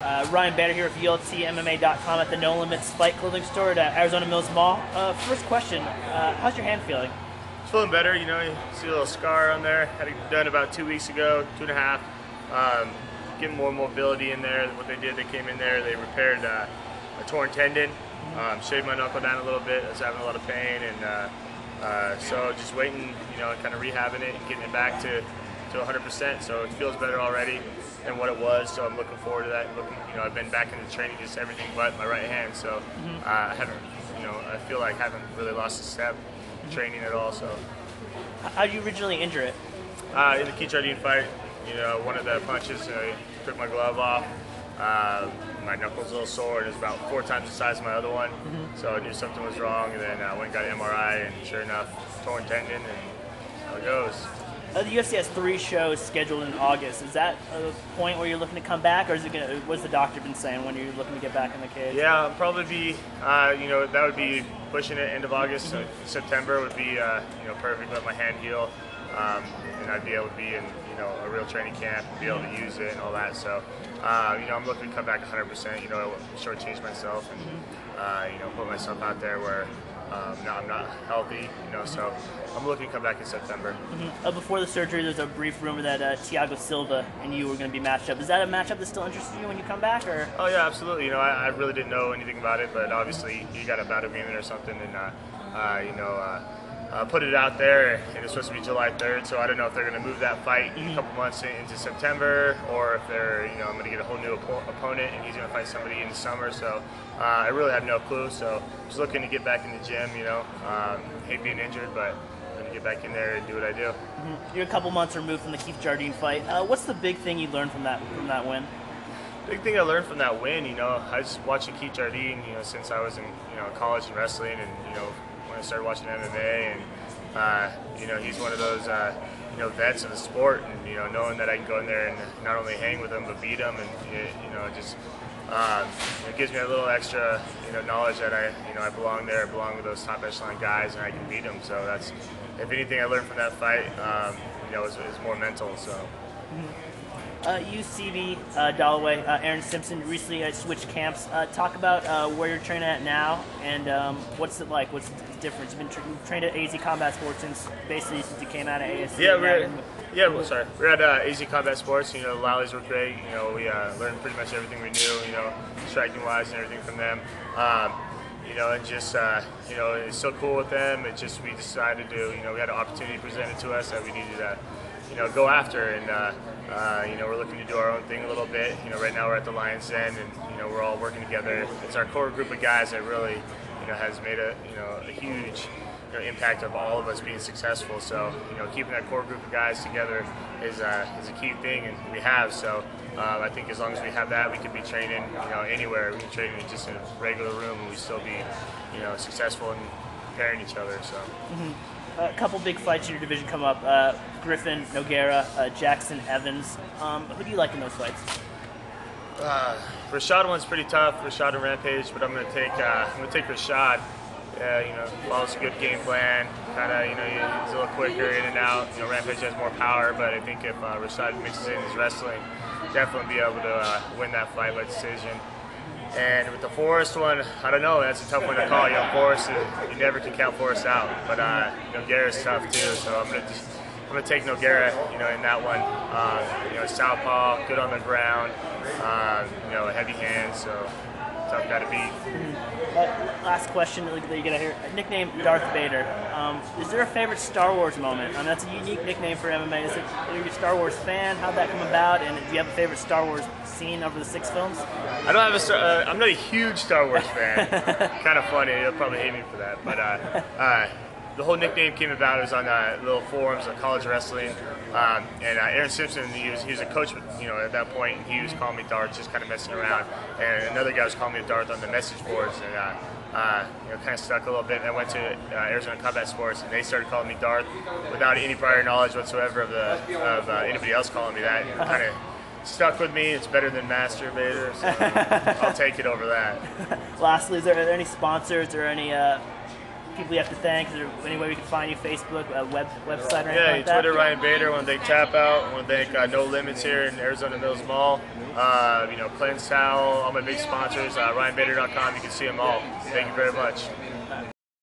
Ryan Bader here with ULTMMA.com at the No Limits Fight Clothing Store at Arizona Mills Mall. First question, how's your hand feeling? It's feeling better, you know, you see a little scar on there. Had it done about 2 weeks ago, 2.5. Getting more mobility in there. What they did, they came in there, they repaired a torn tendon, shaved my knuckle down a little bit. I was having a lot of pain, and so just waiting, you know, kind of rehabbing it and getting it back to 100%. So it feels better already than what it was. So I'm looking forward to that. I've been back into training, just everything but my right hand. So I haven't, I feel like I haven't really lost a step training at all. So how did you originally injure it? In the Keith Jardine fight, one of the punches, took my glove off. My knuckle's a little sore, and it's about 4 times the size of my other one. So I knew something was wrong, and then I went and got an MRI, and sure enough, torn tendon, and how it goes. The UFC has 3 shows scheduled in August. Is that a point where you're looking to come back, or is it what's the doctor been saying when you're looking to get back in the cage? Yeah, I'll probably be, that would be pushing it end of August. So September would be, perfect. Let my hand heal, and I'd be able to be in, a real training camp, be able to use it and all that. So, I'm looking to come back 100%. Shortchange myself and, put myself out there where. I'm not healthy, so I'm looking to come back in September. Before the surgery, there's a brief rumor that Thiago Silva and you were going to be matched up. Is that a matchup that still interests you when you come back? Or? Oh yeah, absolutely. I really didn't know anything about it, but obviously you got a bout agreement or something, and put it out there, and it's supposed to be July 3rd, so I don't know if they're going to move that fight a couple months into September, or if they're, I'm going to get a whole new opponent, and he's going to fight somebody in the summer. So I really have no clue. So just looking to get back in the gym. Hate being injured, but I'm going to get back in there and do what I do. You're a couple months removed from the Keith Jardine fight. What's the big thing you learned from that win? Big thing I learned from that win, I was watching Keith Jardine, since I was in, college and wrestling, and when I started watching MMA, and he's one of those vets of the sport, and knowing that I can go in there and not only hang with him but beat him, and it gives me a little extra knowledge that I belong there, I belong with those top echelon guys, and I can beat them. So that's, if anything I learned from that fight, is more mental. So. UCB, Dalloway, Aaron Simpson recently switched camps. Talk about where you're training at now, and what's it like? What's the difference? You've been trained at AZ Combat Sports since you came out of ASC. We're at AZ Combat Sports. The Lallies were great. We learned pretty much everything we knew. Striking wise and everything from them. And just it's so cool with them. It just, we decided to we had an opportunity presented to us that we needed to go after, and we're looking to do our own thing a little bit. Right now we're at the Lion's Den, and we're all working together. It's our core group of guys that really has made a huge impact of all of us being successful. So keeping that core group of guys together is a key thing, and we have. So I think as long as we have that, we could be training anywhere. We can train in just in a regular room, and we still be successful in preparing each other. So. A couple big fights in your division come up: Griffin, Nogueira, Jackson, Evans. Who do you like in those fights? Rashad one's pretty tough. Rashad and Rampage, but I'm going to take Rashad. Follows a good game plan. Kind of, he's a little quicker in and out. Rampage has more power, but I think if Rashad mixes in his wrestling, definitely be able to win that fight by decision. And with the Forrest one, I don't know. That's a tough one to call. Forrest, you never can count Forrest out. But Nogueira's tough too. So I'm gonna take Nogueira. In that one. Southpaw, good on the ground. Heavy hands. So tough guy to beat. Last question that you get out here. Nickname Darth Vader. Is there a favorite Star Wars moment? That's a unique nickname for MMA. Are you a Star Wars fan? How'd that come about? And do you have a favorite Star Wars scene over the 6 films? I don't have I'm not a huge Star Wars fan. Kind of funny. You'll probably hate me for that. But the whole nickname came about. It was on little forums of college wrestling. And Aaron Simpson, he was a coach, at that point, and he was calling me Darth, just kind of messing around. And another guy was calling me Darth on the message boards, and kind of stuck a little bit. And I went to Arizona Combat Sports, and they started calling me Darth without any prior knowledge whatsoever of anybody else calling me that. And kind of stuck with me. It's better than Master Vader, so I'll take it over that. Lastly, are there any sponsors or any people you have to thank? Is there any way we can find you? Facebook, website, or anything Yeah, like that? Twitter, Ryan Bader. I want to thank Tap Out. I want to thank No Limits here in Arizona Mills Mall. Cleanse Towel, all my big sponsors. RyanBader.com. You can see them all. Thank you very much.